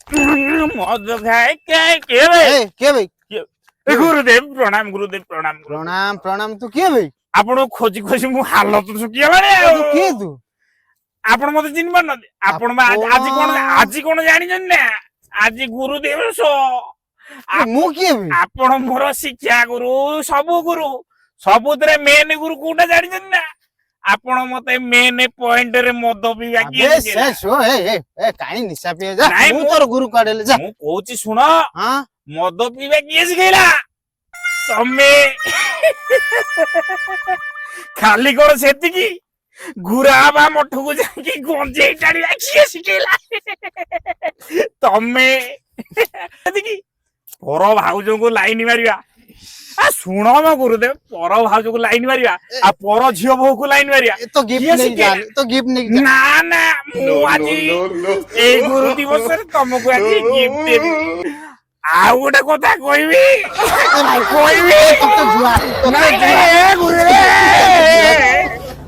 मद खाए के भाई के भाई गुरुदेव प्रणाम गुरुदेव प्रणाम प्रणाम प्रणाम तू किए भाई आपण खोजी खोजी मु हालत सुखिगलानी तू किए तू आपण मते चिन्ह पारन आपण आज कोन जानि जन ना आज गुरुदेव सो मु किए भाई आपण मोर शिक्षा गुरु सबुतरे मेन गुरु कोटा जानि जन ना आपण मते मेन पॉइंट रे मद पिया अबे से सो ए काई निशा पिए जा मु तोर गुरु काढेले जा मु कहूची सुन हां मद पीवा किए सिखेला तमे खाली कोन सेति की गुराबा मठ को जाकी गंजे टाड़ी किए सिखेला तमे देखि पर भाउजो को लाइन मारिया आ सुनो म गुरुदेव पर भाउजो को लाइन मारिया आ पर झियो बहु को लाइन मारिया तो गिफ्ट नहीं ना ना मु आज ए गुरु दिवस रे तुमको आज गिफ्ट देबी आ गोटे कथा कहबी तो जुआ गुरुदेव